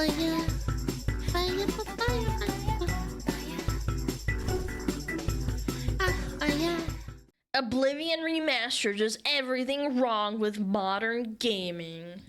fire, fire, fire, fire. Oblivion Remastered does everything wrong with modern gaming.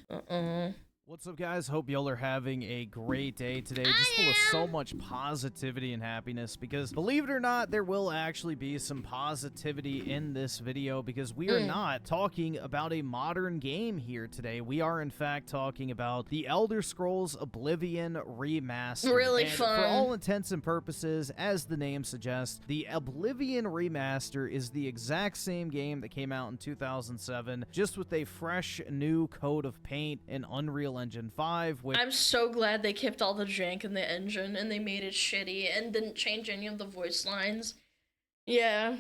What's up, guys? Hope y'all are having a great day today. Just full of so much positivity and happiness because, believe it or not, there will actually be some positivity in this video because we are not talking about a modern game here today. We are, in fact, talking about the Elder Scrolls Oblivion Remastered. Really and fun. For all intents and purposes, as the name suggests, the Oblivion Remaster is the exact same game that came out in 2007, just with a fresh new coat of paint in Unreal Engine 5, which I'm so glad they kept all the jank in the engine and they made it shitty and didn't change any of the voice lines. Yeah.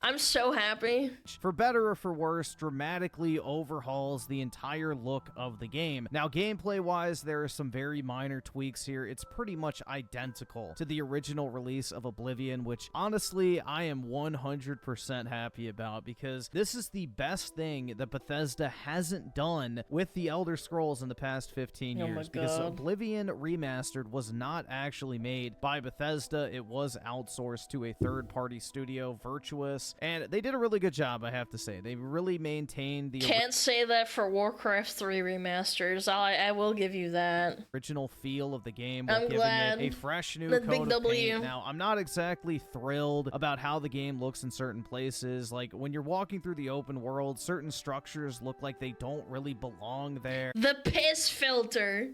I'm so happy. For better or for worse, dramatically overhauls the entire look of the game. Now, gameplay-wise, there are some very minor tweaks here. It's pretty much identical to the original release of Oblivion, which, honestly, I am 100% happy about because this is the best thing that Bethesda hasn't done with the Elder Scrolls in the past 15 years. Oh my God. Because Oblivion Remastered was not actually made by Bethesda. It was outsourced to a third-party studio, Virtuous. And they did a really good job, I have to say. They really maintained the Can't say that for Warcraft 3 remasters. I will give you that. original feel of the game while I'm giving glad. it a fresh new The coat big of W. paint. Now, I'm not exactly thrilled about how the game looks in certain places. Like, when you're walking through the open world, certain structures look like they don't really belong there. The piss filter.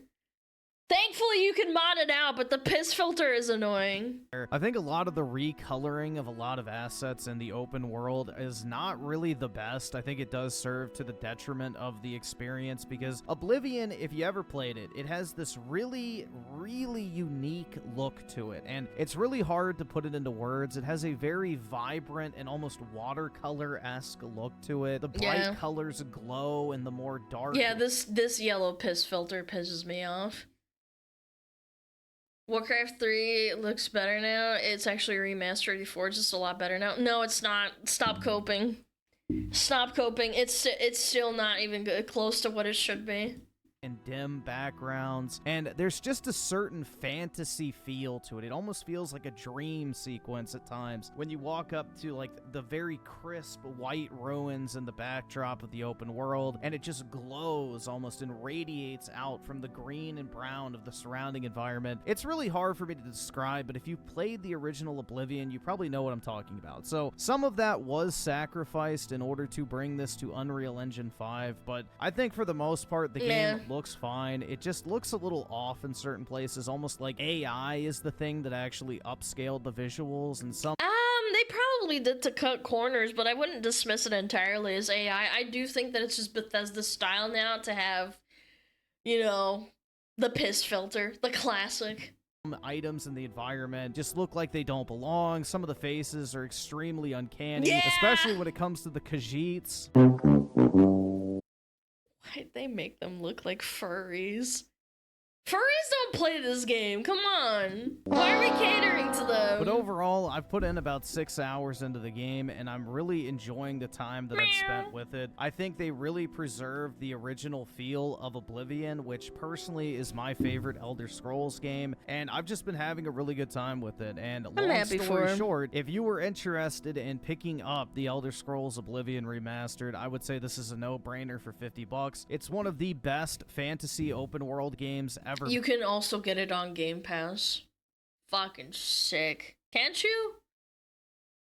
Thankfully, you can mod it out, but the piss filter is annoying. I think a lot of the recoloring of a lot of assets in the open world is not really the best. I think it does serve to the detriment of the experience because Oblivion, if you ever played it, it has this really, really unique look to it. And it's really hard to put it into words. It has a very vibrant and almost watercolor-esque look to it. The bright colors glow and the more dark... Yeah, this yellow piss filter pisses me off. Warcraft 3 looks better now. It's actually remastered before. It's just a lot better now. No, it's not. Stop coping. Stop coping. It's still not even good, close to what it should be. And dim backgrounds, and there's just a certain fantasy feel to it. It almost feels like a dream sequence at times when you walk up to like the very crisp white ruins in the backdrop of the open world, and it just glows almost and radiates out from the green and brown of the surrounding environment. It's really hard for me to describe, but if you played the original Oblivion, you probably know what I'm talking about. So some of that was sacrificed in order to bring this to Unreal Engine 5, but I think for the most part the game looks fine. It just looks a little off in certain places, almost like AI is the thing that actually upscaled the visuals, and some They probably did to cut corners, but I wouldn't dismiss it entirely as AI. I do think that it's just Bethesda style now to have, you know, the piss filter, the classic. items in the environment just look like they don't belong. Some of the faces are extremely uncanny, especially when it comes to the Khajiits. Why'd they make them look like furries? Furries don't play this game, come on. Why are we catering to them? But overall, I've put in about 6 hours into the game, and I'm really enjoying the time that I've spent with it. I think they really preserved the original feel of Oblivion, which personally is my favorite Elder Scrolls game, and I've just been having a really good time with it. And long story short, if you were interested in picking up the Elder Scrolls Oblivion Remastered, I would say this is a no-brainer for $50. It's one of the best fantasy open-world games ever. You can also get it on Game Pass. Fucking sick. Can't you?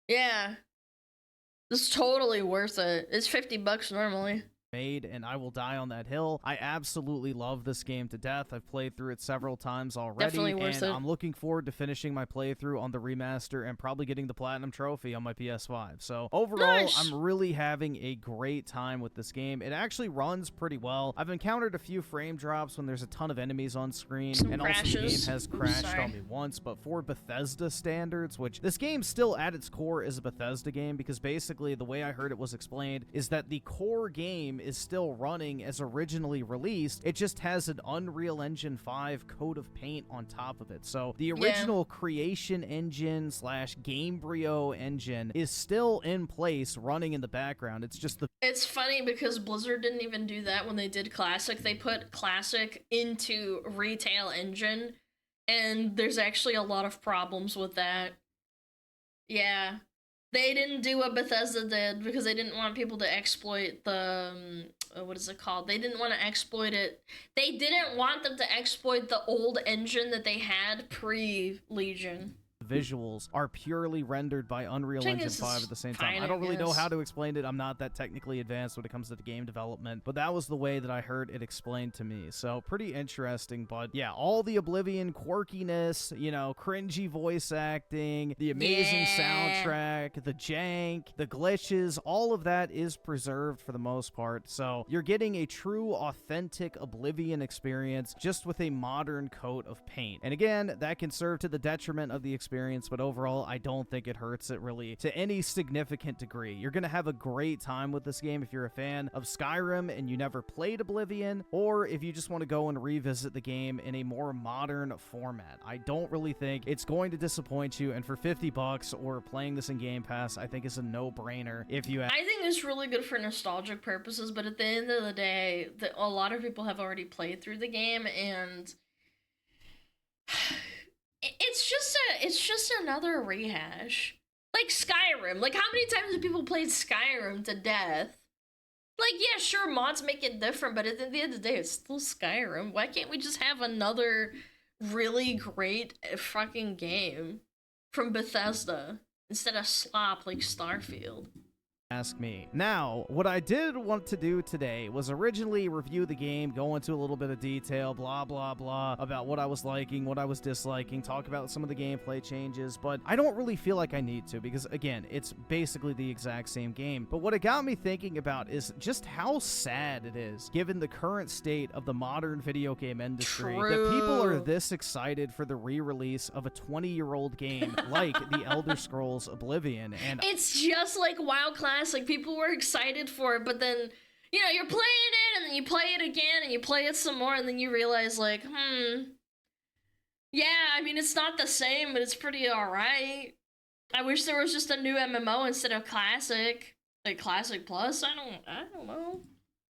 Yeah. It's totally worth it. It's $50 normally. Made, and I will die on that hill. I absolutely love this game to death. I've played through it several times already, Definitely worth it. I'm looking forward to finishing my playthrough on the remaster and probably getting the platinum trophy on my PS5. So overall, I'm really having a great time with this game. It actually runs pretty well. I've encountered a few frame drops when there's a ton of enemies on screen, and also the game has crashed on me once, but for Bethesda standards, which this game still at its core is a Bethesda game, because basically the way I heard it was explained is that the core game is still running as originally released. It just has an Unreal Engine 5 coat of paint on top of it. So the original creation engine / Gamebryo engine is still in place, running in the background. It's just the... It's funny because Blizzard didn't even do that when they did Classic. They put Classic into Retail Engine, and there's actually a lot of problems with that. Yeah. They didn't do what Bethesda did because they didn't want people to exploit the, what is it called? They didn't want to exploit it. They didn't want them to exploit the old engine that they had pre-Legion. Visuals are purely rendered by Unreal Engine 5 at the same time. I don't really know how to explain it. I'm not that technically advanced when it comes to the game development, but that was the way that I heard it explained to me. So pretty interesting. But yeah, all the Oblivion quirkiness, you know, cringy voice acting, the amazing soundtrack, the jank, the glitches, all of that is preserved for the most part. So you're getting a true, authentic Oblivion experience just with a modern coat of paint. And again, that can serve to the detriment of the experience, but overall, I don't think it hurts it really to any significant degree. You're going to have a great time with this game if you're a fan of Skyrim and you never played Oblivion, or if you just want to go and revisit the game in a more modern format. I don't really think it's going to disappoint you, and for $50 or playing this in Game Pass, I think is a no-brainer. If you... I think it's really good for nostalgic purposes, but at the end of the day, a lot of people have already played through the game, and it's just another rehash. Like Skyrim. Like, how many times have people played Skyrim to death? Like, yeah, sure, mods make it different, but at the end of the day, it's still Skyrim. Why can't we just have another really great fucking game from Bethesda instead of slop like Starfield? Ask me. Now, what I did want to do today was originally review the game, go into a little bit of detail, blah, blah, blah, about what I was liking, what I was disliking, talk about some of the gameplay changes, but I don't really feel like I need to because, again, it's basically the exact same game. But what it got me thinking about is just how sad it is, given the current state of the modern video game industry, that people are this excited for the re-release of a 20-year-old game like The Elder Scrolls Oblivion. And it's just like WoW Classic. People were excited for it, but then, you know, you're playing it, and then you play it again, and you play it some more, and then you realize, like, yeah, I mean, it's not the same, but it's pretty alright. I wish there was just a new MMO instead of Classic. Like, Classic Plus? I don't know.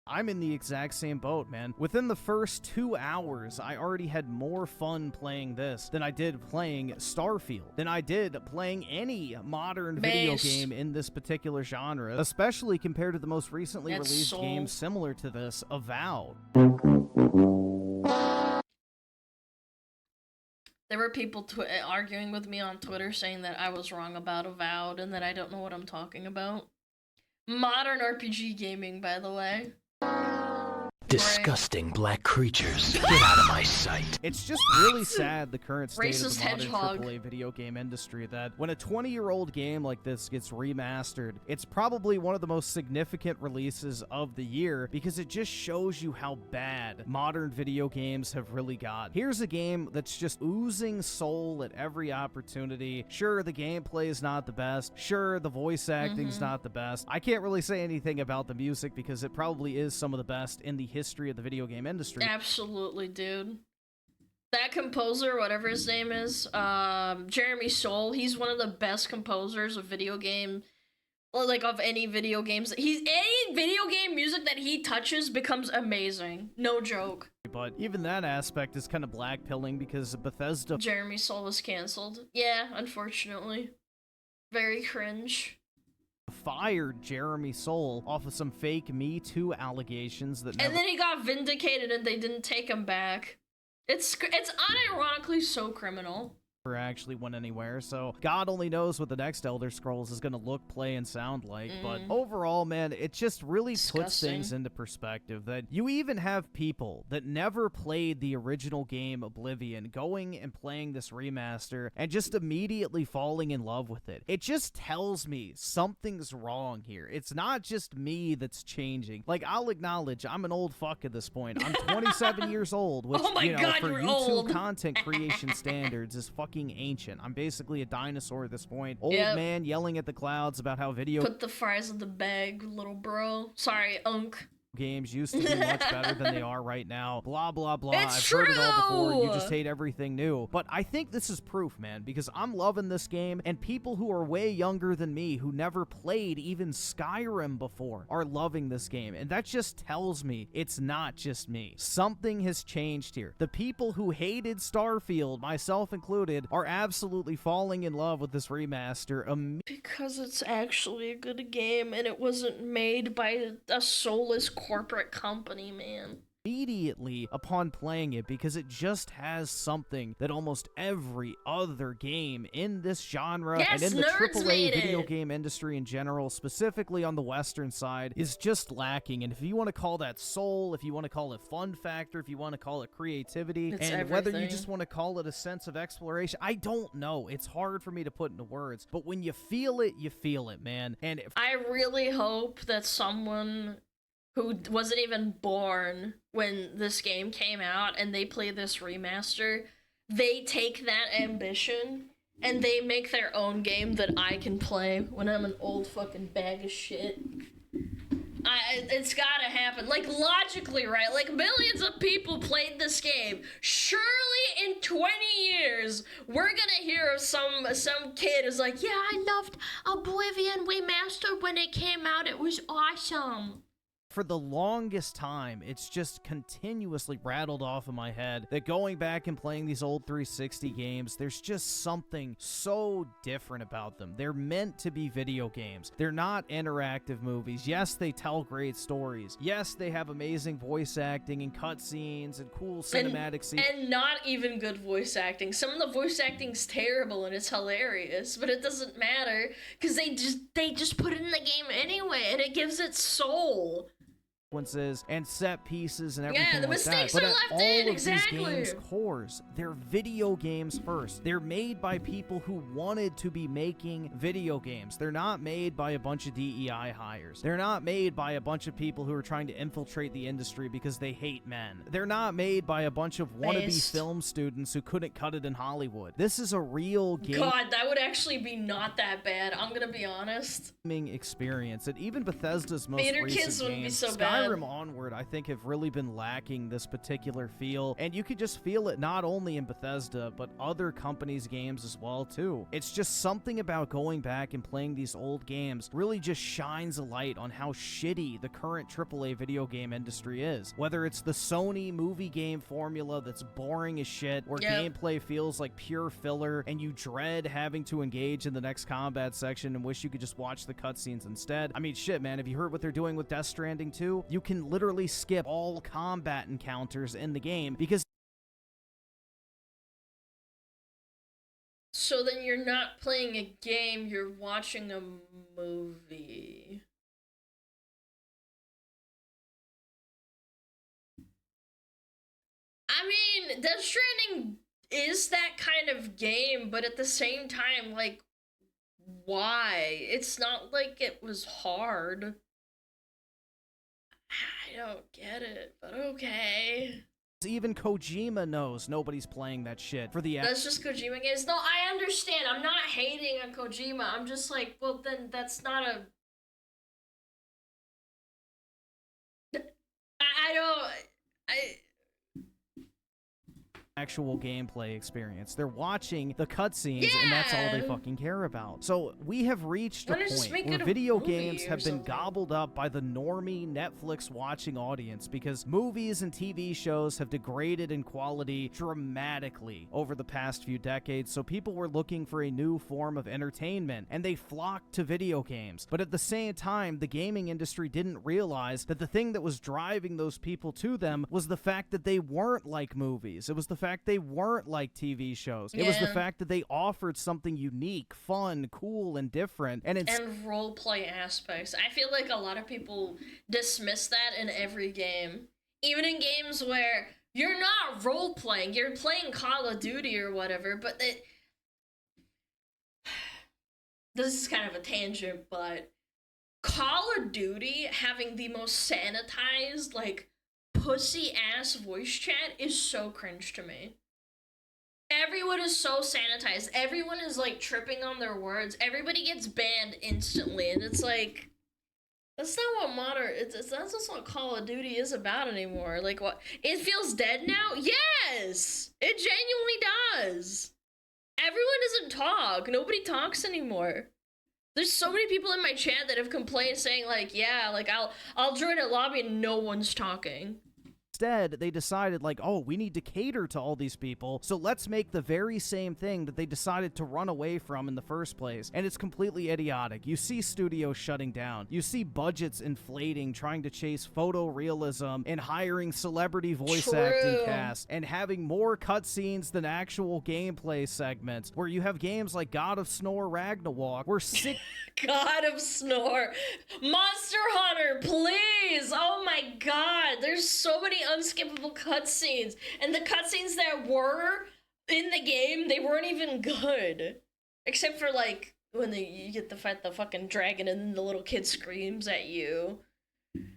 I'm in the exact same boat, man. Within the first 2 hours, I already had more fun playing this than I did playing Starfield, than I did playing any modern video game in this particular genre, especially compared to the most recently released game similar to this, Avowed. There were people arguing with me on Twitter saying that I was wrong about Avowed and that I don't know what I'm talking about. Modern RPG gaming, by the way. Disgusting black creatures. Get out of my sight. It's just really sad, the current state Racist of the modern hedgehog. AAA video game industry, that when a 20-year-old game like this gets remastered, it's probably one of the most significant releases of the year because it just shows you how bad modern video games have really got. Here's a game that's just oozing soul at every opportunity. Sure, the gameplay is not the best. Sure, the voice acting's not the best. I can't really say anything about the music because it probably is some of the best in the history of the video game industry. Absolutely, dude. That composer, whatever his name is, Jeremy Soule, he's one of the best composers of video game, or like of any video games. Any video game music that he touches becomes amazing. No joke. But even that aspect is kind of blackpilling because Bethesda... Jeremy Soule was canceled. Yeah, unfortunately. Very cringe. Fired Jeremy Soule off of some fake Me Too allegations that and then he got vindicated and they didn't take him back. It's unironically so criminal. Never actually went anywhere, so God only knows what the next Elder Scrolls is going to look, play, and sound like. But overall, man, it just really puts things into perspective that you even have people that never played the original game Oblivion going and playing this remaster and just immediately falling in love with it. It just tells me something's wrong here. It's not just me that's changing. Like, I'll acknowledge I'm an old fuck at this point. I'm 27 years old, which, oh my you know, God, for you're YouTube old. content creation standards is fucking ancient. I'm basically a dinosaur at this point. Old man yelling at the clouds about how video... Put the fries in the bag, little bro. Sorry, Unk. games used to be much better than they are right now. Blah, blah, blah. It's I've heard it all before. You true! just hate everything new. But I think this is proof, man, because I'm loving this game, and people who are way younger than me, who never played even Skyrim before, are loving this game. And that just tells me it's not just me. Something has changed here. The people who hated Starfield, myself included, are absolutely falling in love with this remaster. Because it's actually a good game, and it wasn't made by a soulless corporate company, man. Immediately upon playing it, because it just has something that almost every other game in this genre and in the AAA video game industry in general, specifically on the Western side, is just lacking. And if you want to call that soul, if you want to call it fun factor, if you want to call it creativity, it's and everything. whether you just want to call it a sense of exploration, I don't know. It's hard for me to put into words, but when you feel it, man. And I really hope that someone who wasn't even born when this game came out and they play this remaster, they take that ambition and they make their own game that I can play when I'm an old fucking bag of shit. It's gotta happen. Like, logically, right? Like, millions of people played this game. Surely in 20 years, we're gonna hear of some kid who's like, yeah, I loved Oblivion Remastered when it came out. It was awesome. For the longest time, it's just continuously rattled off in my head that going back and playing these old 360 games, there's just something so different about them. They're meant to be video games. They're not interactive movies. Yes, they tell great stories. Yes, they have amazing voice acting and cutscenes and cool cinematic scenes. And not even good voice acting. Some of the voice acting's terrible and it's hilarious, but it doesn't matter because they just put it in the game anyway, and it gives it soul. And set pieces and everything the like mistakes that. are But left at in, all of exactly. these games' cores, they're video games first. They're made by people who wanted to be making video games. They're not made by a bunch of DEI hires. They're not made by a bunch of people who are trying to infiltrate the industry because they hate men. They're not made by a bunch of wannabe film students who couldn't cut it in Hollywood. This is a real game. God, that would actually be not that bad. I'm gonna be honest. Experience. And even Bethesda's most Theater recent Kids wouldn't be games, so bad. Skyrim onward, I think, have really been lacking this particular feel, and you could just feel it not only in Bethesda, but other companies' games as well, too. It's just something about going back and playing these old games really just shines a light on how shitty the current AAA video game industry is. Whether it's the Sony movie game formula that's boring as shit, where gameplay feels like pure filler, and you dread having to engage in the next combat section and wish you could just watch the cutscenes instead. I mean, shit, man, have you heard what they're doing with Death Stranding 2? You can literally skip all combat encounters in the game because... So then you're not playing a game, you're watching a movie. I mean, Death Stranding is that kind of game, but at the same time, like, why? It's not like it was hard. I don't get it, but okay. Even Kojima knows nobody's playing that shit for the... That's just Kojima games. No, I understand. I'm not hating on Kojima. I'm just like, well, then that's not a... I don't... actual gameplay experience. They're watching the cutscenes, and that's all they fucking care about. So we have reached a point where video games have been gobbled up by the normie Netflix watching audience because movies and TV shows have degraded in quality dramatically over the past few decades, so people were looking for a new form of entertainment, and they flocked to video games. But at the same time, the gaming industry didn't realize that the thing that was driving those people to them was the fact that they weren't like movies. It was the fact they weren't like TV shows. It was the fact that they offered something unique, fun, cool, and different. And roleplay aspects. I feel like a lot of people dismiss that in every game. Even in games where you're not role-playing, you're playing Call of Duty or whatever, but this is kind of a tangent, but Call of Duty having the most sanitized, like, pussy-ass voice chat is so cringe to me. Everyone is so sanitized. Everyone is, like, tripping on their words. Everybody gets banned instantly, and it's like... That's not what modern. That's just what Call of Duty is about anymore. Like what? It feels dead now. Yes, it genuinely does. Everyone doesn't talk. Nobody talks anymore. There's so many people in my chat that have complained, saying like, yeah, like I'll join a lobby and no one's talking. Instead, they decided, like, oh, we need to cater to all these people, so let's make the very same thing that they decided to run away from in the first place. And it's completely idiotic. You see studios shutting down. You see budgets inflating, trying to chase photorealism and hiring celebrity voice acting casts and having more cutscenes than actual gameplay segments, where you have games like God of Snore Ragnarok, where God of Snore. Monster Hunter, please! Oh my god, there's so many unskippable cutscenes. And the cutscenes that were in the game, they weren't even good. Except for, like, when you get to fight the fucking dragon and then the little kid screams at you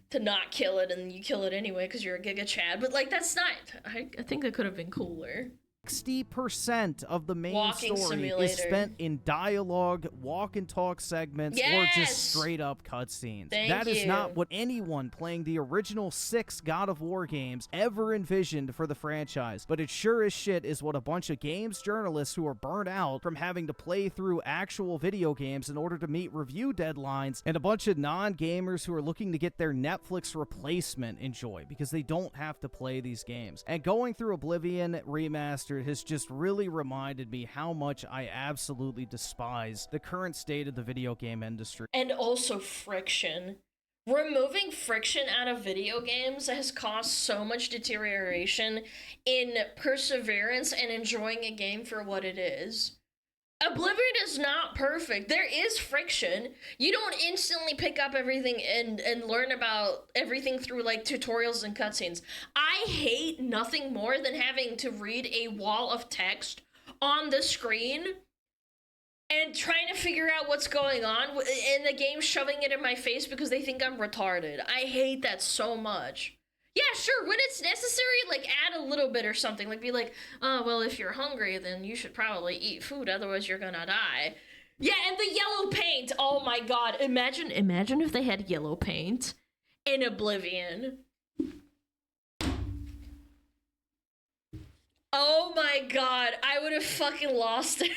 to not kill it and you kill it anyway because you're a Giga Chad. But, like, that's not... I think that could have been cooler. 60% of the main Walking story simulator. is spent in dialogue, walk and talk segments, or just Yes! straight up cutscenes. Thank That is you. not what anyone playing the original 6 God of War games ever envisioned for the franchise, but it sure as shit is what a bunch of games journalists who are burnt out from having to play through actual video games in order to meet review deadlines, and a bunch of non-gamers who are looking to get their Netflix replacement enjoy, because they don't have to play these games. And going through Oblivion Remastered has just really reminded me how much I absolutely despise the current state of the video game industry. And also friction. Removing friction out of video games has caused so much deterioration in perseverance and enjoying a game for what it is. Oblivion is not perfect. There is friction. You don't instantly pick up everything and learn about everything through like tutorials and cutscenes. I hate nothing more than having to read a wall of text on the screen and trying to figure out what's going on, and the game shoving it in my face because they think I'm retarded. I hate that so much. Yeah, sure, when it's necessary, like, add a little bit or something. Like, be like, oh, well, if you're hungry, then you should probably eat food, otherwise you're gonna die. Yeah, and the yellow paint! Oh my god, imagine if they had yellow paint in Oblivion. Oh my god, I would have fucking lost it.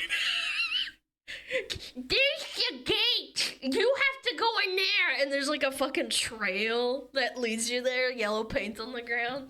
There's your gate! You have to go in there! And there's like a fucking trail that leads you there, yellow paint on the ground.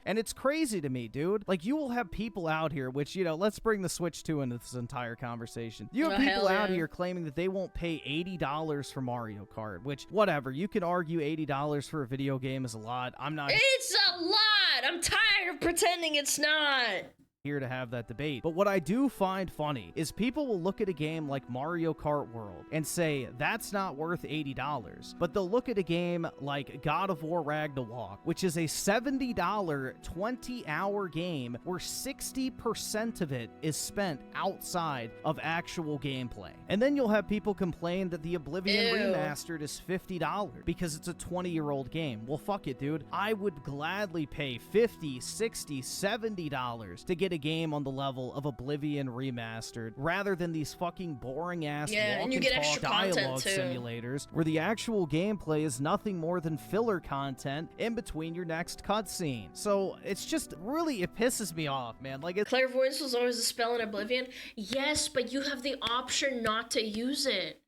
And it's crazy to me, dude. Like, you will have people out here, which, you know, let's bring the Switch 2 into this entire conversation. You have people out here claiming that they won't pay $80 for Mario Kart, which, whatever, you can argue $80 for a video game is a lot. I'm not... It's a lot! I'm tired of pretending it's not! Here to have that debate. But what I do find funny is people will look at a game like Mario Kart World and say that's not worth $80, but they'll look at a game like God of War Ragnarok, which is a $70 20-hour game where 60% of it is spent outside of actual gameplay. And then you'll have people complain that the Oblivion Remastered is $50 because it's a 20-year-old game. Well, fuck it, dude. I would gladly pay $50, $60, $70 to get a game on the level of Oblivion Remastered rather than these fucking boring ass walk and you and get talk extra dialogue content too. simulators where the actual gameplay is nothing more than filler content in between your next cutscene. So it's just really, it pisses me off, man. Like, clairvoyance was always a spell in Oblivion. Yes, but you have the option not to use it.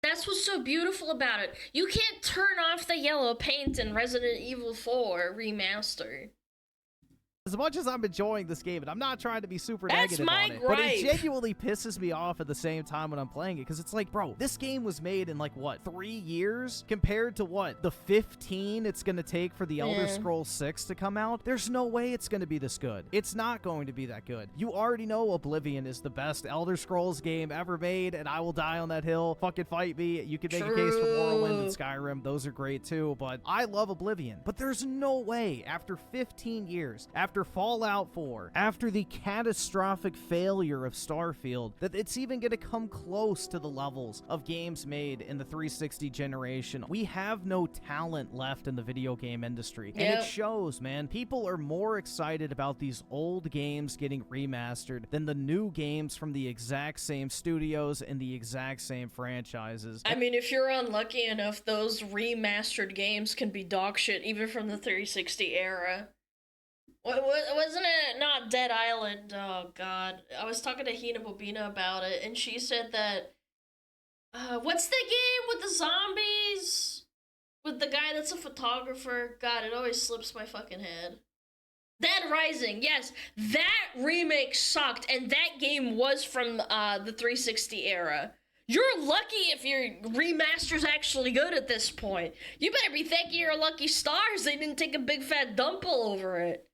That's what's so beautiful about it. You can't turn off the yellow paint in Resident Evil 4 Remastered. as much as I'm enjoying this game, and I'm not trying to be super That's negative my on it, but it gripe. genuinely pisses me off at the same time when I'm playing it, because it's like, bro, this game was made in like, what, 3 years? Compared to what, the 15 it's gonna take for the Elder Scrolls 6 to come out? There's no way it's gonna be this good. It's not going to be that good. You already know Oblivion is the best Elder Scrolls game ever made, and I will die on that hill. Fucking fight me. You can make a case for Morrowind and Skyrim. Those are great too, but I love Oblivion. But there's no way, after 15 years, after after Fallout 4, after the catastrophic failure of Starfield, that it's even going to come close to the levels of games made in the 360 generation. We have no talent left in the video game industry, and it shows, man. People are more excited about these old games getting remastered than the new games from the exact same studios and the exact same franchises. I mean, if you're unlucky enough, those remastered games can be dog shit even from the 360 era. Wasn't it not Dead Island? Oh god. I was talking to Hina Bobina about it, and she said that what's the game with the zombies? With the guy that's a photographer? God, it always slips my fucking head. Dead Rising, yes, that remake sucked, and that game was from the 360 era. You're lucky if your remaster's actually good at this point. You better be thanking your lucky stars they didn't take a big fat dump all over it.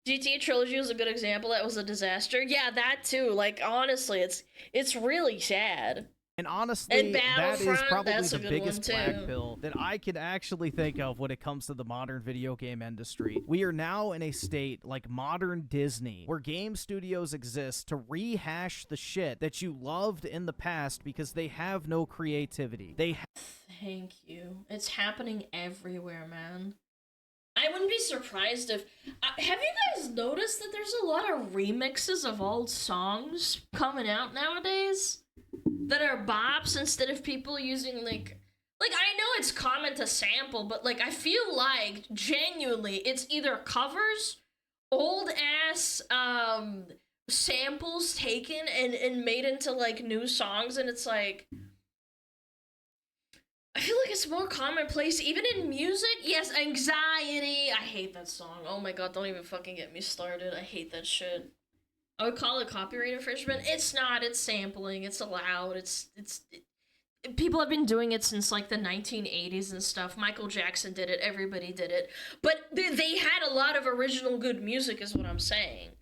GTA Trilogy was a good example. That was a disaster. Yeah, that too. Like, honestly, it's really sad. And honestly, and that is probably the biggest black pill that I can actually think of when it comes to the modern video game industry. We are now in a state like modern Disney, where game studios exist to rehash the shit that you loved in the past because they have no creativity. Thank you. It's happening everywhere, man. I wouldn't be surprised if... have you guys noticed that there's a lot of remixes of old songs coming out nowadays? That are bops instead of people using, like, I know it's common to sample, but, like, I feel like, genuinely, it's either covers, old-ass, samples taken and made into, like, new songs, and it's, like... I feel like it's more commonplace, even in music. Yes, Anxiety. I hate that song. Oh my god, don't even fucking get me started. I hate that shit. I would call it copyright infringement. It's not. It's sampling. It's allowed. People have been doing it since like the 1980s and stuff. Michael Jackson did it. Everybody did it. But they had a lot of original good music is what I'm saying.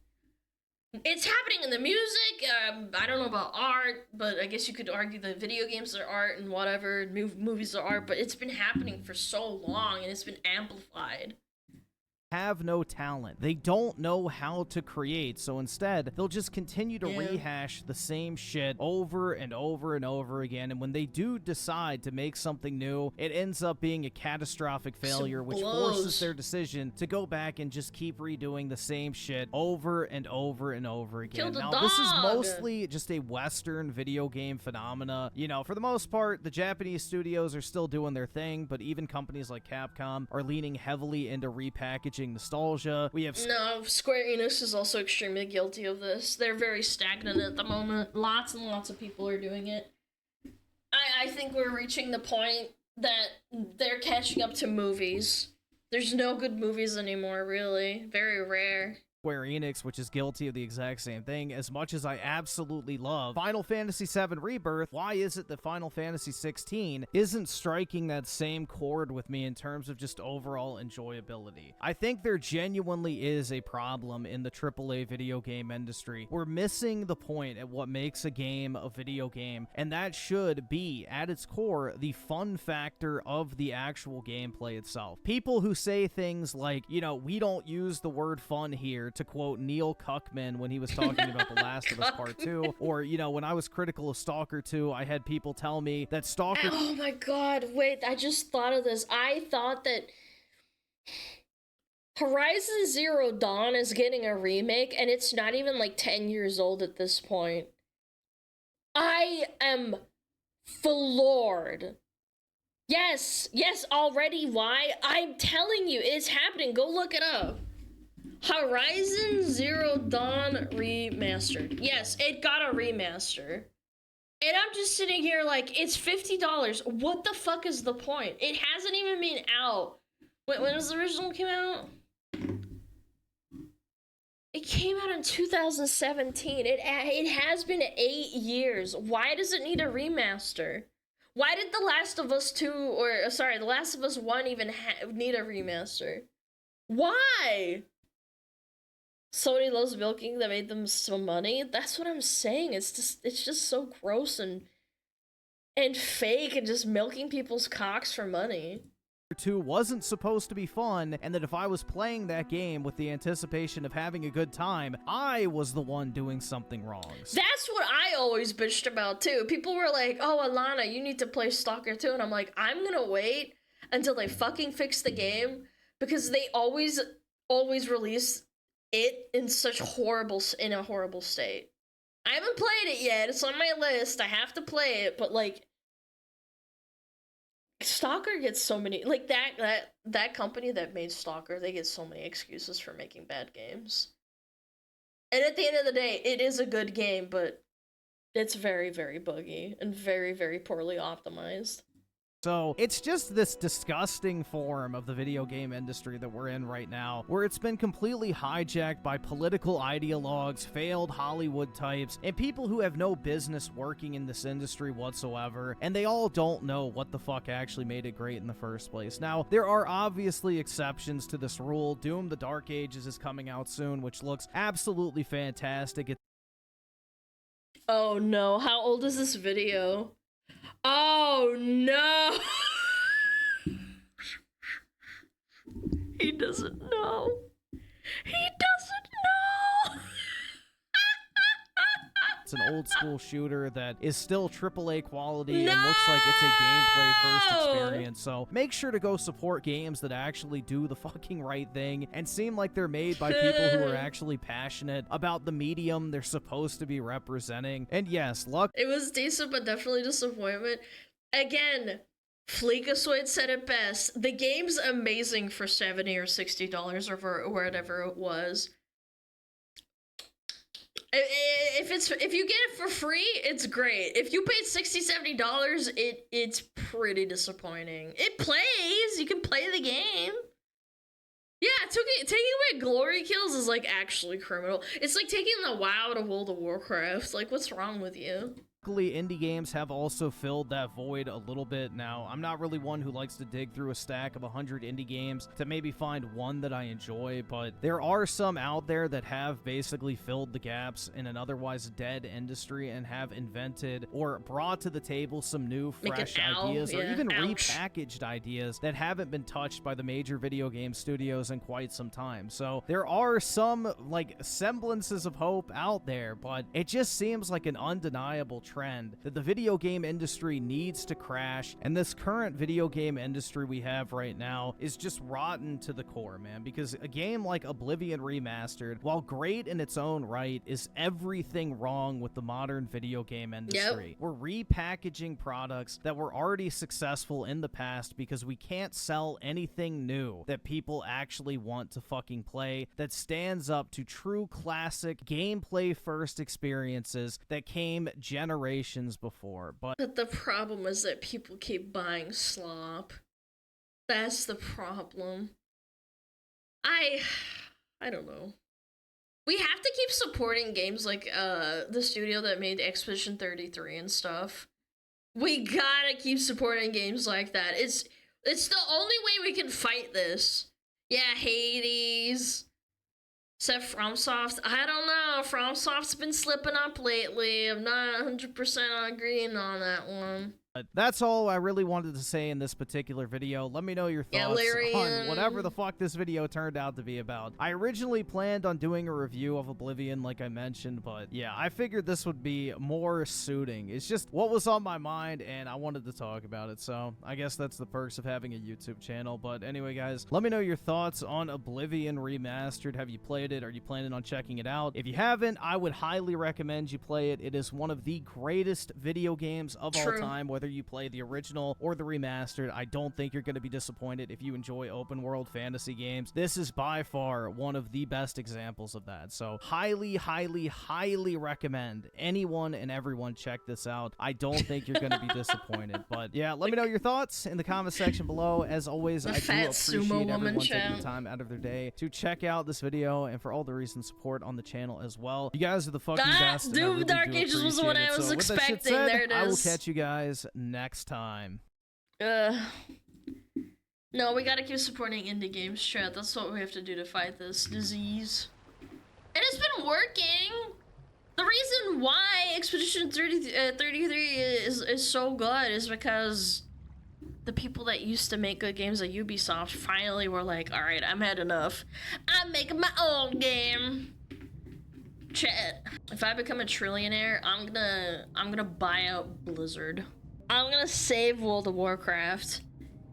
It's happening in the music. I don't know about art, but I guess you could argue that video games are art and whatever, movies are art, but it's been happening for so long and it's been amplified. Have no talent. They don't know how to create, so instead, they'll just continue to rehash the same shit over and over and over again, and when they do decide to make something new, it ends up being a catastrophic failure, which forces their decision to go back and just keep redoing the same shit over and over and over again. Now, this is mostly just a Western video game phenomena. You know, for the most part, the Japanese studios are still doing their thing, but even companies like Capcom are leaning heavily into repackaging nostalgia. We have Square Enix is also extremely guilty of this. They're very stagnant at the moment. Lots and lots of people are doing it. I think we're reaching the point that they're catching up to movies. There's no good movies anymore, really. Very rare. Square Enix, which is guilty of the exact same thing. As much as I absolutely love Final Fantasy VII Rebirth, why is it that Final Fantasy XVI isn't striking that same chord with me in terms of just overall enjoyability? I think there genuinely is a problem in the AAA video game industry. We're missing the point at what makes a game a video game, and that should be, at its core, the fun factor of the actual gameplay itself. People who say things like, you know, we don't use the word fun here, to quote Neil Cuckman when he was talking about The Last of Us Part 2, or, you know, when I was critical of Stalker 2, I had people tell me that Stalker... Oh my god, wait, I just thought of this. I thought that Horizon Zero Dawn is getting a remake, and it's not even like 10 years old at this point. I am floored. Yes, already why? I'm telling you, it's happening. Go look it up. Horizon Zero Dawn Remastered. Yes, it got a remaster. And I'm just sitting here like, it's $50. What the fuck is the point? It hasn't even been out. When was the original came out? It came out in 2017. It has been 8 years. Why does it need a remaster? Why did The Last of Us 2, The Last of Us 1 even need a remaster? Why? Sony loves milking that made them some money. That's what I'm saying. It's just so gross and fake and just milking people's cocks for money. 2 wasn't supposed to be fun, and that if I was playing that game with the anticipation of having a good time, I was the one doing something wrong. That's what I always bitched about too. People were like, oh, Alana, you need to play Stalker 2. And I'm like, I'm gonna wait until they fucking fix the game, because they always release it in in a horrible state. I haven't played it yet. It's on my list. I have to play it, but like, Stalker gets so many, like that company that made Stalker, they get so many excuses for making bad games. And at the end of the day, it is a good game, but it's very, very buggy and very, very poorly optimized. So it's just this disgusting form of the video game industry that we're in right now, where it's been completely hijacked by political ideologues, failed Hollywood types, and people who have no business working in this industry whatsoever, and they all don't know what the fuck actually made it great in the first place. Now, there are obviously exceptions to this rule. Doom: The Dark Ages is coming out soon, which looks absolutely fantastic. Oh no, how old is this video? Oh no! He doesn't know. He doesn't know! It's an old school shooter that is still AAA quality and looks like it's a gameplay first experience. So make sure to go support games that actually do the fucking right thing and seem like they're made by people who are actually passionate about the medium they're supposed to be representing. And yes, luck. It was decent, but definitely disappointment. Again, Fleekasoid said it best. The game's amazing for $70 or $60 or for whatever it was. If you get it for free, it's great. If you paid $60-$70, it's pretty disappointing. It plays. You can play the game. Yeah, taking away glory kills is like actually criminal. It's like taking the WoW to World of Warcraft. Like, what's wrong with you? Luckily, indie games have also filled that void a little bit. Now, I'm not really one who likes to dig through a stack of 100 indie games to maybe find one that I enjoy, but there are some out there that have basically filled the gaps in an otherwise dead industry and have invented or brought to the table some new, fresh ideas, or even repackaged ideas that haven't been touched by the major video game studios in quite some time. So there are some, like, semblances of hope out there, but it just seems like an undeniable trend that the video game industry needs to crash, and this current video game industry we have right now is just rotten to the core, man, because a game like Oblivion Remastered, while great in its own right, is everything wrong with the modern video game industry. We're repackaging products that were already successful in the past because we can't sell anything new that people actually want to fucking play, that stands up to true classic gameplay first experiences that came generations before. But the problem is that people keep buying slop. That's the problem. I don't know. We have to keep supporting games like the studio that made Expedition 33 and stuff. We gotta keep supporting games like that. It's the only way we can fight this. Yeah, Hades. Except FromSoft, I don't know. FromSoft's been slipping up lately. I'm not 100% agreeing on that one. That's all I really wanted to say in this particular video. Let me know your thoughts on whatever the fuck this video turned out to be about. I originally planned on doing a review of Oblivion, like I mentioned, but yeah, I figured this would be more suiting. It's just what was on my mind, and I wanted to talk about it, so I guess that's the perks of having a YouTube channel. But anyway, guys, let me know your thoughts on Oblivion Remastered. Have you played it? Are you planning on checking it out? If you haven't, I would highly recommend you play it. It is one of the greatest video games of all time, whether you play the original or the remastered. I don't think you're going to be disappointed if you enjoy open world fantasy games. This is by far one of the best examples of that. So highly, highly, highly recommend anyone and everyone check this out. I don't think you're going to be disappointed. But yeah, let me know your thoughts in the comment section below. As always, I do appreciate everyone taking the time out of their day to check out this video and for all the recent support on the channel as well. You guys are the fucking best. Doom Dark Ages was what I was expecting. There it is. I will catch you guys next time. No, we gotta keep supporting indie games, chat. That's what we have to do to fight this disease. And it's been working. The reason why Expedition 33 is so good is because the people that used to make good games at Ubisoft finally were like, all right, I'm had enough. I'm making my own game. Chat. If I become a trillionaire, I'm gonna buy out Blizzard. I'm gonna save World of Warcraft.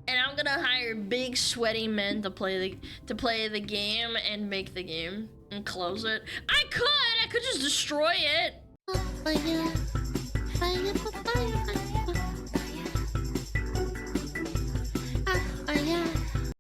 And I'm gonna hire big sweaty men to play the game and make the game and close it. I could just destroy it.